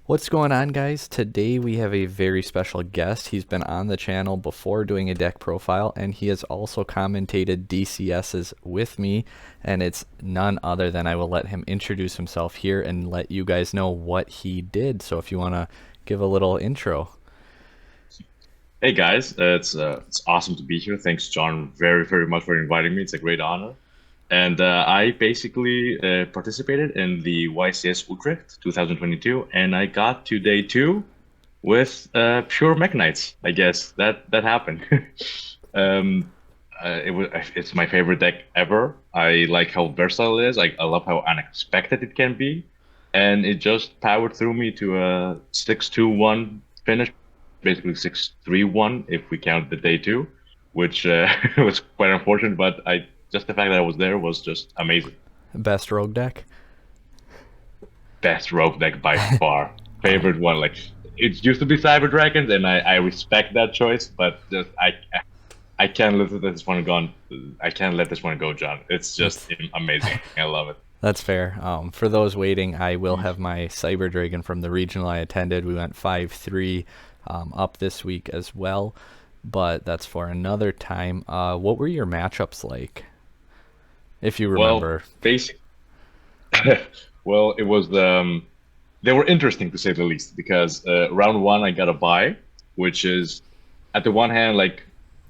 What's going on, guys? Today we have a very special guest. He's been on the channel before doing a deck profile, and he has also commentated DCSs with me, and it's none other than I will let him introduce himself here and let you guys know what he did. So if you want to give a little intro. Hey guys, it's awesome to be here. Thanks, John, very much for inviting me. It's a great honor. And I basically participated in the YCS Utrecht 2022, and I got to day two with pure MEKK-KNIGHTs. I guess that happened. um, it's my favorite deck ever. I like how versatile it is. I love how unexpected it can be, and it just powered through me to a 6-2-1 finish, basically 6-3-1 if we count the day two, which was quite unfortunate. But I just the fact that I was there was just amazing. Best rogue deck? Best rogue deck by far. Oh, Favorite one. Like it used to be Cyber Dragons, and I respect that choice, but just I can't let this one go. I can't let this one go, John. It's just that's amazing. I love it. that's fair. For those waiting, I will have my Cyber Dragon from the regional I attended. We went 5-3 up this week as well, but that's for another time. What were your matchups like, if you Well, remember? basic. Well, it was they were interesting to say the least because round one I got a bye, which is at the one hand like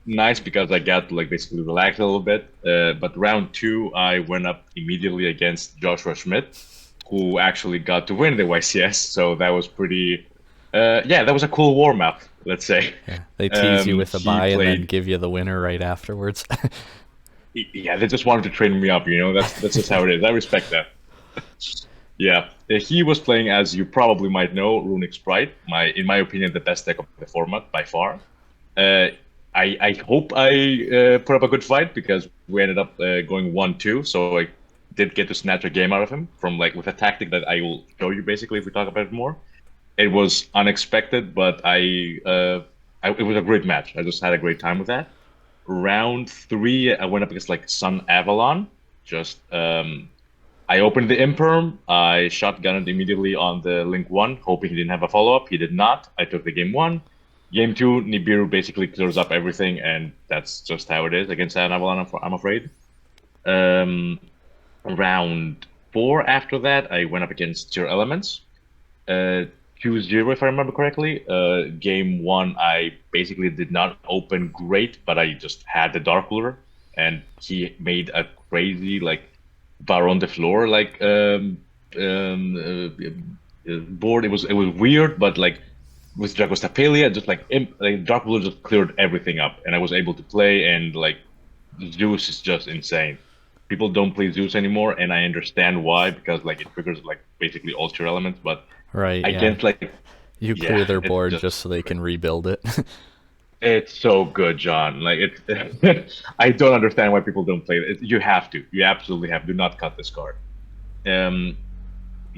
nice because I got to like basically relax a little bit. But round two I went up immediately against Joshua Schmidt, who actually got to win the YCS. So that was pretty. Yeah, that was a cool warm up, let's say. Yeah, they tease you with a He buy and then played. give you the winner right afterwards. Yeah, they just wanted to train me up. That's just how it is. I respect that. Yeah, he was playing, as you probably might know, Runic Sprite. In my opinion, the best deck of the format by far. Uh, I hope I put up a good fight because we ended up going 1-2. So I did get to snatch a game out of him from like with a tactic that I will show you basically if we talk about it more. It was unexpected, but it was a great match. I just had a great time with that. Round three, I went up against like Sun Avalon. Just I opened the Imperm. I shotgunned immediately on the Link 1, hoping he didn't have a follow-up. He did not. I took the game 1. Game 2, Nibiru basically clears up everything, and that's just how it is against Sun Avalon, I'm afraid. Um, Round 4 after that, I went up against Tier Elements. 2-0, if I remember correctly. Game 1, I basically did not open great, but I just had the Dark Ruler, and he made a crazy, like, Baron de Flor like board. It was weird, but like with Dragostapelia, just like Dark Blue just cleared everything up, and I was able to play. And like Zeus is just insane. People don't play Zeus anymore, and I understand why because like it triggers like basically all your elements. But Right, yeah. against like You clear yeah, their it's board just just so they can rebuild it. it's so good, John. Like it, I don't understand why people don't play it. You have to. You absolutely have. Do not cut this card. Um,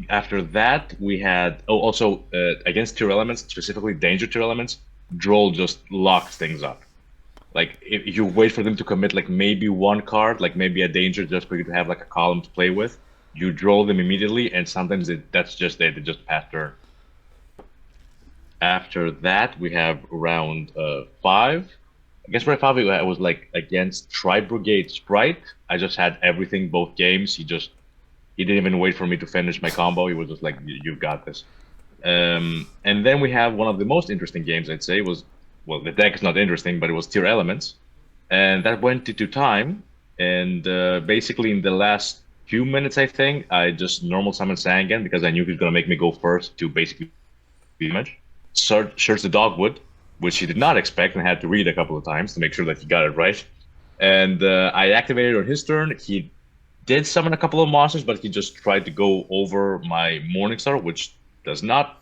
After that, we had also against tier elements, specifically danger tier elements. Droll just locks things up. Like if you wait for them to commit like maybe one card, like maybe a danger, just for you to have like a column to play with, you draw them immediately, and sometimes that's just it. They just pass turn. After that, we have round five. I guess round five I was like against Tri Brigade Sprite. I just had everything both games. He didn't even wait for me to finish my combo. He was just like, "You've got this." And then we have one of the most interesting games, I'd say, was well, the deck is not interesting, but it was Tier Elements, and that went into time. And basically, in the last few minutes, I think I just normal summoned Sangan because I knew he was gonna make me go first to basically damage. Search the Dogwood, which he did not expect and had to read a couple of times to make sure that he got it right. And I activated on his turn. He did summon a couple of monsters, but he just tried to go over my Morningstar, which does not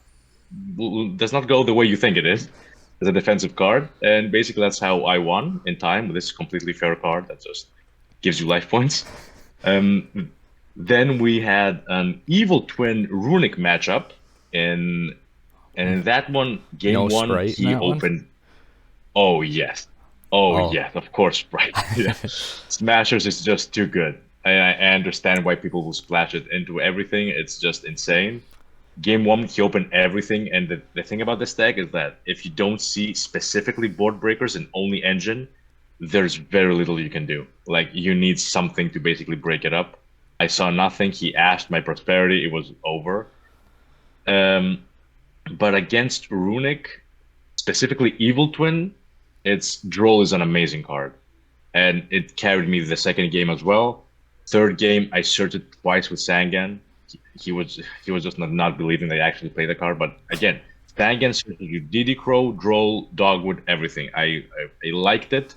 does not go the way you think it is. It's a defensive card, and basically that's how I won in time with this completely fair card that just gives you life points. Um, then we had an Evil Twin Runic matchup, in and in that one, No game one, sprite in he that one? opened. Oh yes, oh Oh. yes, of course, right. Yeah, Smashers is just too good. I understand why people will splash it into everything. It's just insane. Game one, he opened everything, and the thing about this deck is that if you don't see specifically board breakers and only engine, there's very little you can do. Like you need something to basically break it up. I saw nothing. He asked my prosperity. It was over. Um, but against Runic, specifically Evil Twin, its Droll is an amazing card, and it carried me the second game as well. Third game, I searched it twice with Sangan. He was just not believing they actually played the card. But again, Sangan searched you Diddy Crow, Droll, Dogwood, everything. I liked it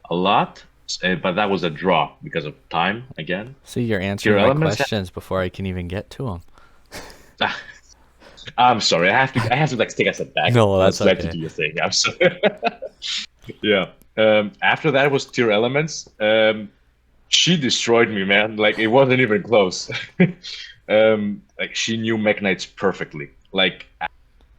a lot, but that was a draw because of time again. See, you're Your answering my elements. questions before I can even get to them. I'm sorry. I have to like take a step back. No, that's Let's let you okay. do your thing. I'm sorry. Yeah. After that was tier elements. She destroyed me, man. Like it wasn't even close. Like she knew MEKK-KNIGHTs perfectly. Like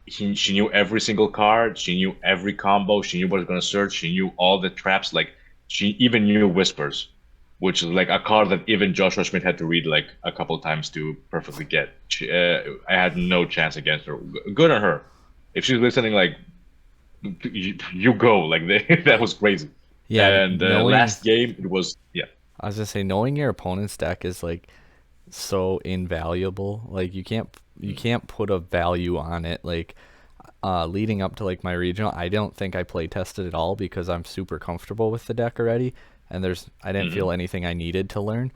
she knew every single card. She knew every combo. She knew what was gonna search. She knew all the traps. Like she even knew whispers, which is like a card that even Joshua Schmidt had to read like a couple times to perfectly get. I had no chance against her. Good on her. If she's listening, like you go. Like that was crazy. Yeah, And knowing, last game it was yeah. I was gonna say, knowing your opponent's deck is like so invaluable. Like you can't put a value on it. Like leading up to like my regional, I don't think I play tested at all because I'm super comfortable with the deck already, and I didn't Mhm. feel anything I needed to learn.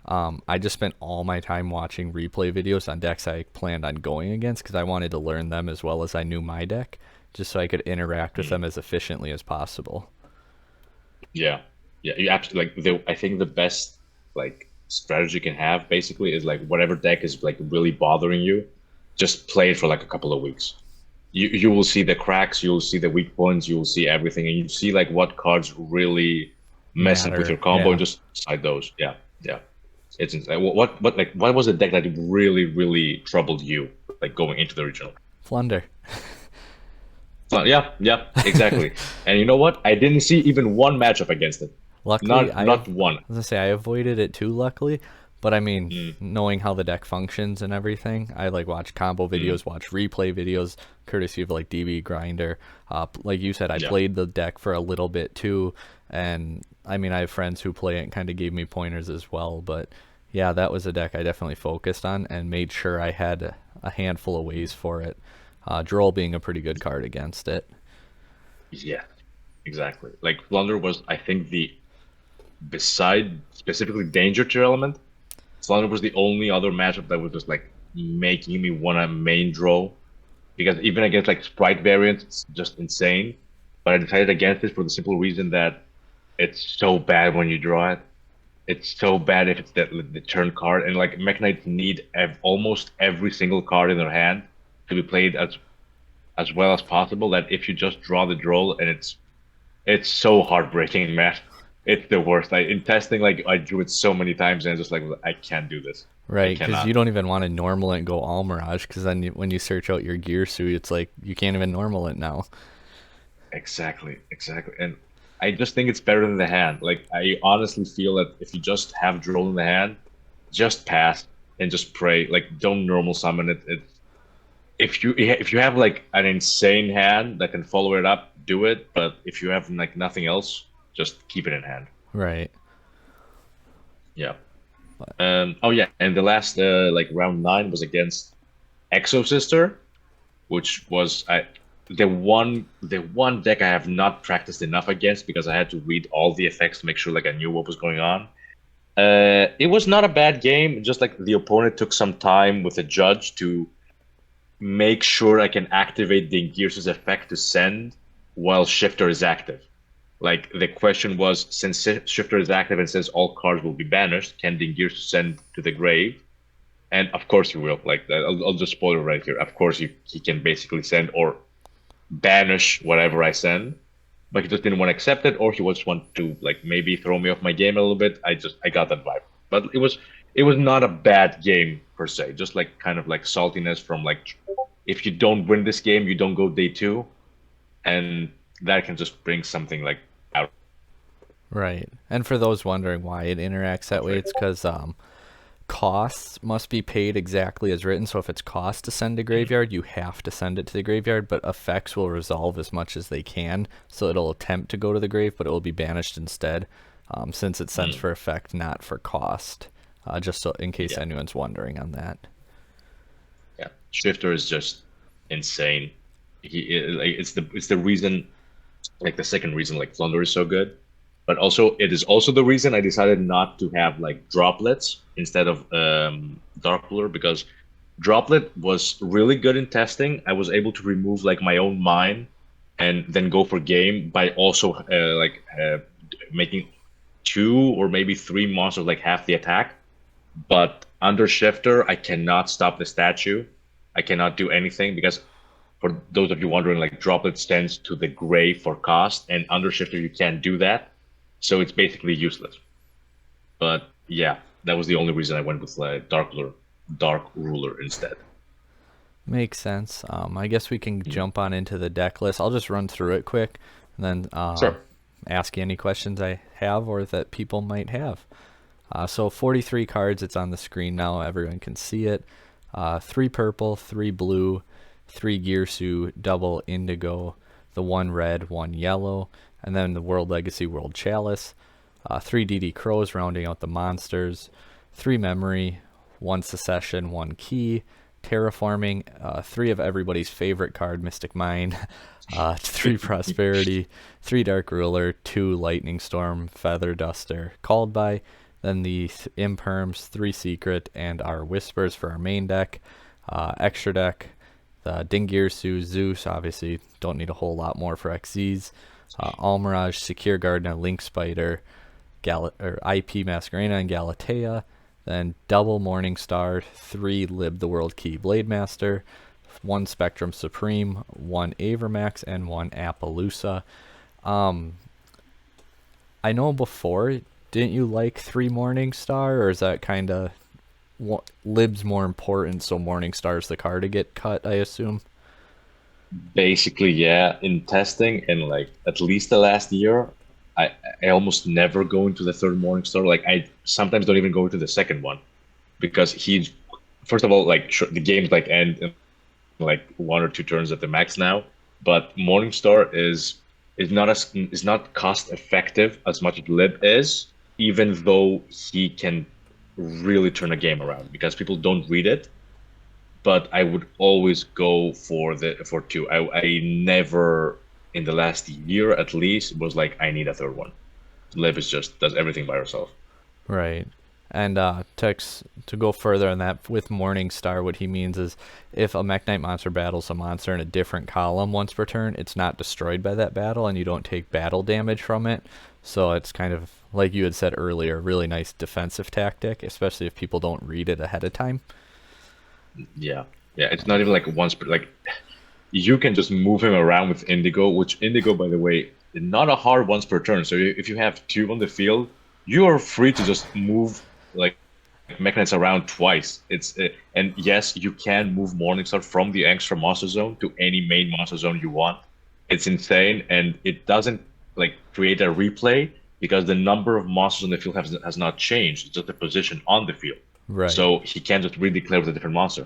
I just spent all my time watching replay videos on decks I planned on going against because I wanted to learn them as well as I knew my deck, just so I could interact with them as efficiently as possible. Yeah, yeah, you absolutely like I think the best like strategy you can have basically is like whatever deck is like really bothering you, just play it for like a couple of weeks. You will see the cracks, you'll see the weak points, you'll see everything, and you see like what cards really mess up with Matter, your combo, and yeah. just decide those. Yeah, yeah. It's insane. What was the deck that really troubled you like going into the regional? Flunder. Yeah, yeah, exactly. And you know what? I didn't see even one matchup against it. Luckily, Not one. I was gonna say I avoided it too, luckily. But I mean, Mm, knowing how the deck functions and everything, I like watch combo mm, videos, watch replay videos, courtesy of like DB Grinder. Like you said, I yeah. played the deck for a little bit too, and I mean, I have friends who play it and kind of gave me pointers as well. But yeah, that was a deck I definitely focused on and made sure I had a handful of ways for it. Droll being a pretty good card against it. Yeah, exactly. Like Flunder was, I think, beside specifically danger tier element, Flunder was the only other matchup that was just like making me want to main draw because even against like sprite variants, it's just insane. But I decided against it for the simple reason that it's so bad when you draw it. It's so bad if it's the turn card, and like Mech Knights need almost every single card in their hand to be played as well as possible. That if you just draw the draw, and it's so heartbreaking, man. It's the worst. In testing, like I drew it so many times, and it's just like I can't do this. I Right, because you cannot. don't even want to normal it and go all Mirage, because then when you search out your gear suit, it's like you can't even normal it now. Exactly, exactly. And I just think it's better than the hand. Like I honestly feel that if you just have draw in the hand, just pass and just pray. Like don't normal summon it. If you have like an insane hand that can follow it up, do it. But if you have like nothing else, just keep it in hand. Right. Yeah. Oh yeah, and the last like round nine was against Exo Sister, which was the one deck I have not practiced enough against because I had to read all the effects to make sure like I knew what was going on. It was not a bad game, just like the opponent took some time with the judge to make sure I can activate the Gears' effect to send while Shifter is active. Like the question was, since Shifter is active and says all cards will be banished, can the Gears send to the grave? And of course he will. Like I'll just spoil it right here. Of course he can basically send or banish whatever I send, but he just didn't want to accept it, or he just want to like maybe throw me off my game a little bit. I got that vibe, but it was not a bad game per se. Just like kind of like saltiness from like if you don't win this game, you don't go day two, and that can just bring something like out Right. And for those wondering why it interacts that of way, it. it's because costs must be paid exactly as written. So if it's cost to send to graveyard, you have to send it to the graveyard, but effects will resolve as much as they can. So it'll attempt to go to the grave, but it will be banished instead, since it sends for effect, not for cost. Just so in case anyone's wondering on that. Yeah, Shifter is just insane. It's the reason, like the second reason, like Flunder is so good. But also, it is also the reason I decided not to have like droplets instead of Dark Ruler, because Droplet was really good in testing. I was able to remove like my own mine and then go for game by also making 2 or maybe 3 monsters like half the attack. But under Shifter, I cannot stop the statue. I cannot do anything because, for those of you wondering, like Droplet stands to the grave for cost, and under Shifter you can't do that. So it's basically useless. But yeah, that was the only reason I went with Dark Ruler instead. Makes sense. I guess we can jump on into the deck list. I'll just run through it quick, and then Sure. ask you any questions I have or that people might have. So 43 cards. It's on the screen now. Everyone can see it. 3 purple, 3 blue, 3 Girsu, double indigo, the 1 red, 1 yellow, and then the World Legacy World Chalice. 3 DD Crows rounding out the monsters. 3 memory, 1 secession, 1 key. Terraforming, 3 of everybody's favorite card, Mystic Mine. 3 prosperity, 3 dark ruler, 2 lightning storm, feather duster, called by. Then the imperms, 3 secret, and our whispers for our main deck. Extra deck, the Dingirsu, Zeus, obviously don't need a whole lot more for XZs. Almirage, Secure Gardener, Link Spider, IP Masquerena, and Galatea. Then double Morningstar, 3 Lib the World Key Blademaster, 1 Spectrum Supreme, 1 Avermax, and 1 Appaloosa. I know before, didn't you like 3 Morningstar, or is that kind of Lib's more important, so Morningstar's the card to get cut, I assume? Basically, yeah. In testing, and like at least the last year, I almost never go into the third Morningstar. Like I sometimes don't even go into the second one, because he, first of all, like the games like end in like 1 or 2 turns at the max now. But Morningstar is not cost effective as much as Lib is, even though he can really turn a game around because people don't read it. But I would always go for 2. I never, in the last year at least, was like, I need a third one. Liv is just does everything by herself. Right. And to go further on that, with Morningstar, what he means is if a MEKK-KNIGHT monster battles a monster in a different column once per turn, it's not destroyed by that battle, and you don't take battle damage from it. So it's kind of, like you had said earlier, a really nice defensive tactic, especially if people don't read it ahead of time. Yeah, it's not even like once per, like you can just move him around with Indigo, which Indigo, by the way, is not a hard once per turn. So if you have 2 on the field, you are free to just move like MEKK-KNIGHTs around twice. And yes, you can move Morningstar from the extra monster zone to any main monster zone you want. It's insane, and it doesn't like create a replay because the number of monsters on the field has not changed. It's just the position on the field. Right. So he can just redeclare with a different monster.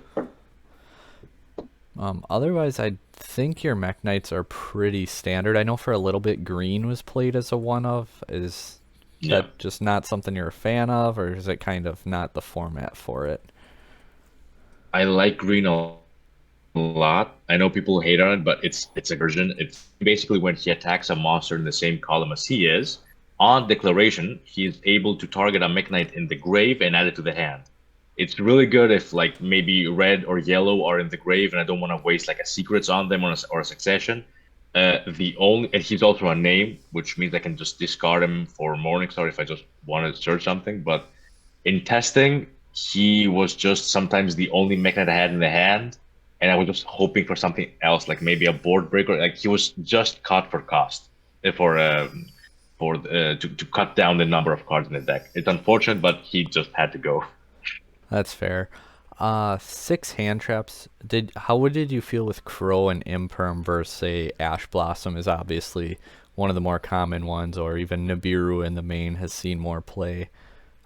Otherwise, I think your MEKK-KNIGHTs are pretty standard. I know for a little bit, green was played as a one-of. Is that just not something you're a fan of, or is it kind of not the format for it? I like green a lot. I know people hate on it, but it's a version. It's basically when he attacks a monster in the same column as he is, on declaration, he is able to target a MEKK-KNIGHT in the grave and add it to the hand. It's really good if like maybe red or yellow are in the grave and I don't want to waste like a secrets on them or a succession. And he's also a name, which means I can just discard him for Morningstar if I just want to search something. But in testing, he was just sometimes the only MEKK-KNIGHT I had in the hand, and I was just hoping for something else, like maybe a board breaker. Like he was just cut for cost, to cut down the number of cards in the deck. It's unfortunate, but he just had to go. That's fair. 6 hand traps. How did you feel with Crow and Imperm versus, say, Ash Blossom is obviously one of the more common ones, or even Nibiru in the main has seen more play.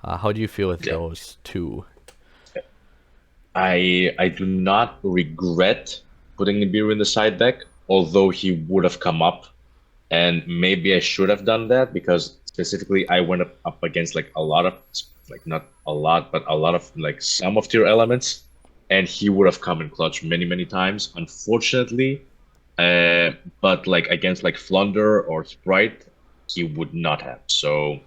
How do you feel with those 2? I do not regret putting Nibiru in the side deck, although he would have come up, and maybe I should have done that because specifically I went up against like a lot of like not a lot, but a lot of like some of tier elements, and he would have come in clutch many times. Unfortunately, uh, but like against like Flunder or Sprite, he would not have. So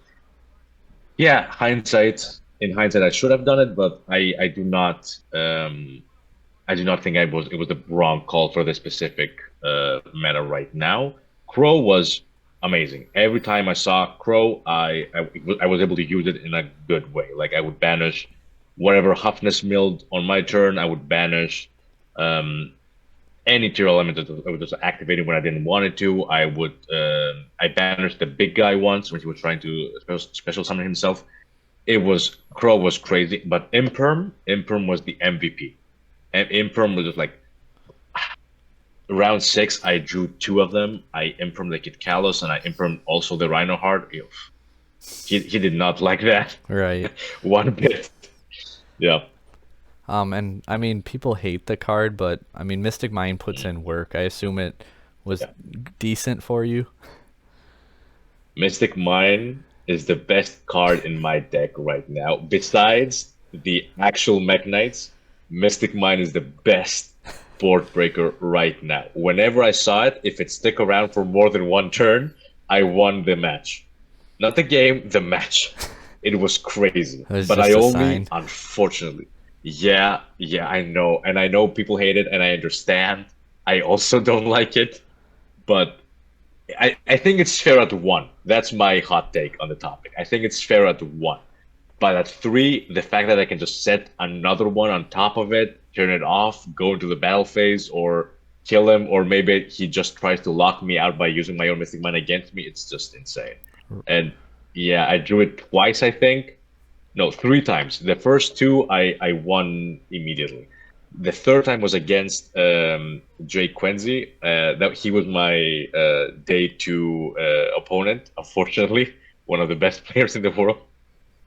yeah, hindsight. In hindsight, I should have done it, but I do not. I do not think it was the wrong call for the specific meta right now. Crow was amazing. Every time I saw Crow, I was able to use it in a good way. Like I would banish whatever Huffness milled on my turn. I would banish um, any tier element that was just activating when I didn't want it to. I banished the big guy once when he was trying to special summon himself. Crow was crazy, but Imperm was the MVP. And Imperm was just like round 6. I drew 2 of them. I Imperm the Kid Kalos and I Imperm also the Rhino Heart. He did not like that Right. one bit. Yeah. And I mean, people hate the card, but I mean, Mystic Mind puts in work. I assume it was Yeah. decent for you. Mystic Mine is the best card in my deck right now. Besides the actual MEKK-KNIGHTs, Mystic Mine is the best board breaker right now. Whenever I saw it, if it stick around for more than one turn, I won the match. Not the game, the match. It was crazy. It was But just I a only, sign. unfortunately, yeah, I know. And I know people hate it, and I understand. I also don't like it. But I think it's fair at 1. That's my hot take on the topic. I think it's fair at 1. But at 3, the fact that I can just set another one on top of it, turn it off, go into the battle phase, or kill him, or maybe he just tries to lock me out by using my own Mystic Mine against me, it's just insane. And yeah, I drew it twice, I think. No, 3 times. The first 2, I won immediately. The third time was against Jay Quincy. That he was my day 2 opponent, unfortunately, one of the best players in the world.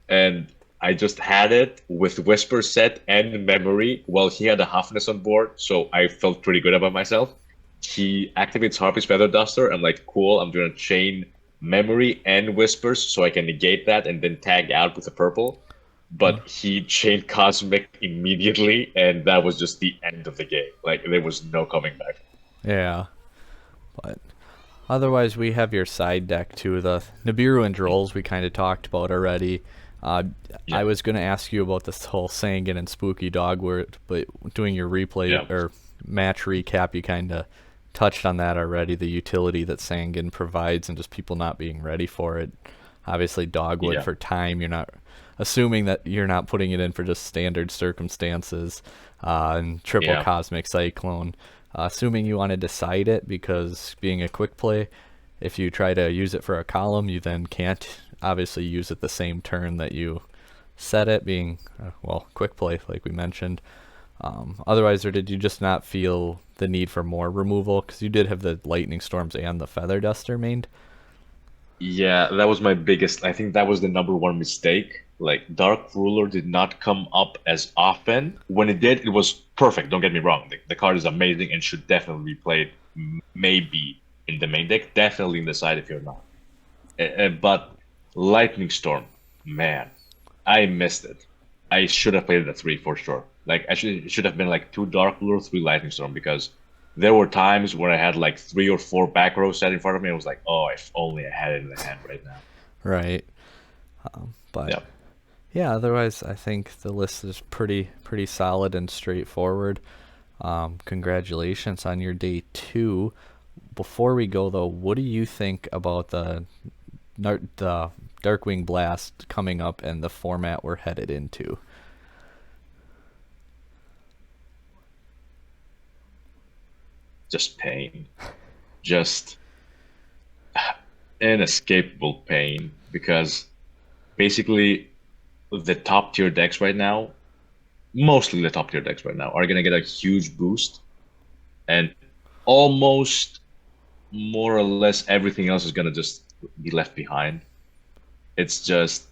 And I just had it with Whisper set and memory while he had a Huffness on board, so I felt pretty good about myself. He activates Harpy's Feather Duster. I'm like, cool, I'm gonna chain memory and Whispers so I can negate that and then tag out with a purple. But he chained Cosmic immediately, and that was just the end of the game. Like, there was no coming back. Yeah. But otherwise, we have your side deck too. The Nibiru and Drolls we kind of talked about already. Uh, Yeah. I was going to ask you about this whole Sangan and Spooky Dog word, but doing your replay Yeah. or match recap, you kind of touched on that already, the utility that Sangan provides and just people not being ready for it. Obviously, Dogwood Yeah. for time, you're not assuming that you're not putting it in for just standard circumstances, and triple Yeah. Cosmic Cyclone. Assuming you want to decide it, because being a quick play, if you try to use it for a column, you then can't obviously use it the same turn that you set it, being, well, quick play, like we mentioned. Otherwise, or did you just not feel the need for more removal? Because you did have the Lightning Storms and the Feather Duster mained. Yeah, that was my biggest. I think that was the number one mistake. Like, Dark Ruler did not come up as often. When it did, it was perfect. Don't get me wrong. The card is amazing and should definitely be played, maybe in the main deck, definitely in the side if you're not. But Lightning Storm, man, I missed it. I should have played it at 3 for sure. Like, it should have been like 2 Dark Ruler, 3 Lightning Storm, because there were times where I had like 3 or 4 back rows set in front of me. I was like, oh, if only I had it in the hand right now. Right. But Yeah. yeah, otherwise I think the list is pretty solid and straightforward. Congratulations on your day 2. Before we go though, what do you think about the Darkwing Blast coming up and the format we're headed into? Just pain. Just inescapable pain, because basically the top tier decks right now, mostly the top tier decks right now, are going to get a huge boost, and almost more or less everything else is going to just be left behind. It's just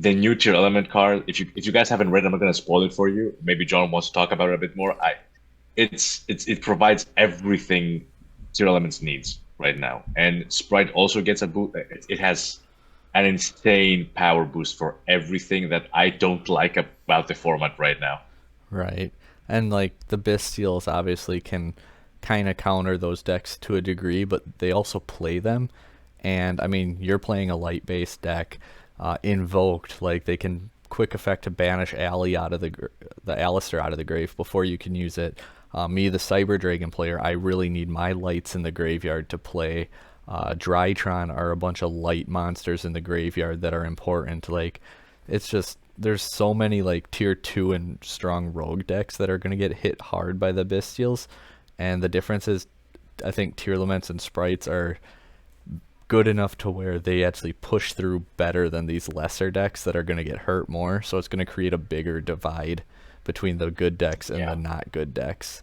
the new tier element card. If you guys haven't read, I'm not gonna spoil it for you. Maybe John wants to talk about it a bit more. It provides everything tier elements needs right now, and Sprite also gets a boost. It has an insane power boost for everything that I don't like about the format right now. Right. And like the Bystials obviously can kind of counter those decks to a degree, but they also play them. And I mean, you're playing a light based deck, invoked, like they can quick effect to banish Alley out of the Alistair out of the grave before you can use it. Me, the Cyber Dragon player, I really need my lights in the graveyard to play. Drytron are a bunch of light monsters in the graveyard that are important. Like, it's just there's so many like tier 2 and strong rogue decks that are going to get hit hard by the Bystials, and the difference is I think tier laments and sprites are good enough to where they actually push through better than these lesser decks that are going to get hurt more, so it's going to create a bigger divide between the good decks and the Yeah. not good decks.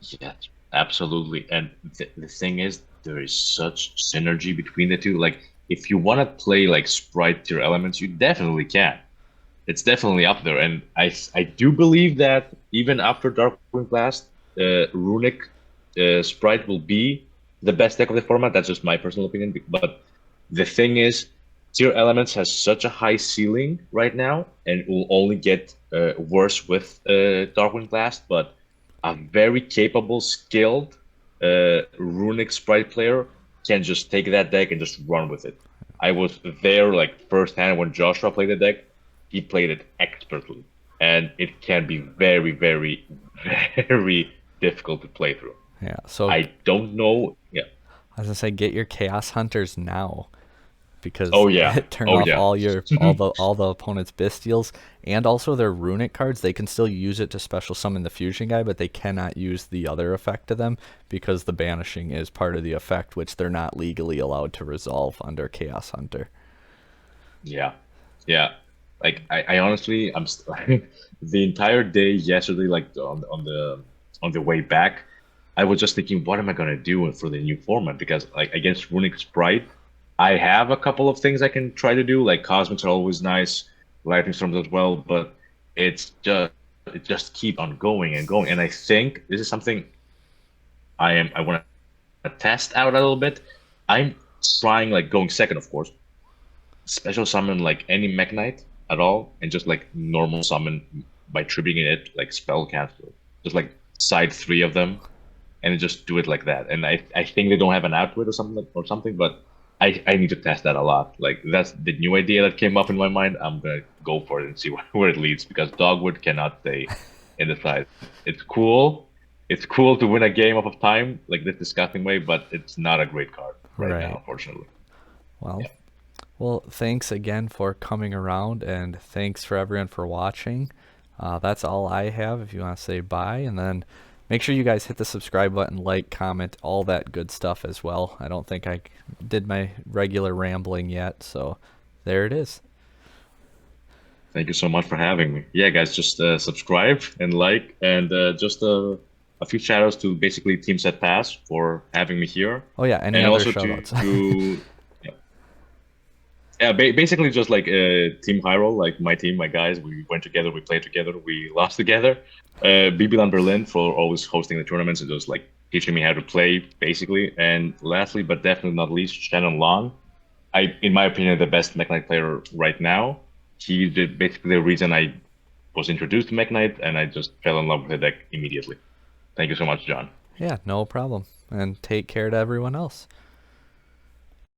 Yeah, absolutely. And the thing is, there is such synergy between the two. Like, if you want to play like sprite tier elements, you definitely can. It's definitely up there. And I do believe that even after Darkwing Blast, Runic Sprite will be the best deck of the format. That's just my personal opinion. But the thing is, tier elements has such a high ceiling right now, and it will only get worse with Darkwing Blast. But a very capable, skilled Runic Sprite player can just take that deck and just run with it. I was there like firsthand when Joshua played the deck. He played it expertly, and it can be very, very, very difficult to play through. Yeah, so I don't know. Yeah. I was gonna say get your Chaos Hunters now, because Oh yeah. turn Oh off yeah. all the opponent's Bystials and also their runic cards. They can still use it to special summon the fusion guy, but they cannot use the other effect to them because the banishing is part of the effect, which they're not legally allowed to resolve under Chaos Hunter. Yeah. Yeah. Like I honestly, the entire day yesterday, like on the way back, I was just thinking, what am I gonna do for the new format? Because like against Runic Sprite, I have a couple of things I can try to do. Like Cosmics are always nice, Lightning Storms as well, but it just keep on going and going. And I think this is something I want to test out a little bit. I'm trying like going second, of course, special summon like any MEKK-KNIGHT at all, and just like normal summon by triggering it like spell cancel. Just like side three of them, and then just do it like that. And I think they don't have an outwit or something but I need to test that a lot. Like that's the new idea that came up in my mind. I'm gonna go for it and see where it leads, because Dogwood cannot stay in the side. It's cool. It's cool to win a game off of time like this disgusting way, but it's not a great card right Right. now, unfortunately. Well, Yeah. well, thanks again for coming around, and thanks for everyone for watching. That's all I have. If you want to say bye, and then make sure you guys hit the subscribe button, like, comment, all that good stuff as well. I don't think I did my regular rambling yet, so there it is. Thank you so much for having me. Yeah, guys, just subscribe and like, and just a few shout outs to basically Team Set Pass for having me here. Oh yeah, any And other also shoutouts? yeah, yeah basically just like Team Hyrule, like my team, my guys, we went together, we played together, we lost together. BB Berlin for always hosting the tournaments and just like teaching me how to play, basically. And lastly, but definitely not least, Shannon Long. In my opinion, the best MEKK-KNIGHT player right now. He's basically the reason I was introduced to MEKK-KNIGHT, and I just fell in love with the deck immediately. Thank you so much, John. Yeah, no problem. And take care to everyone else.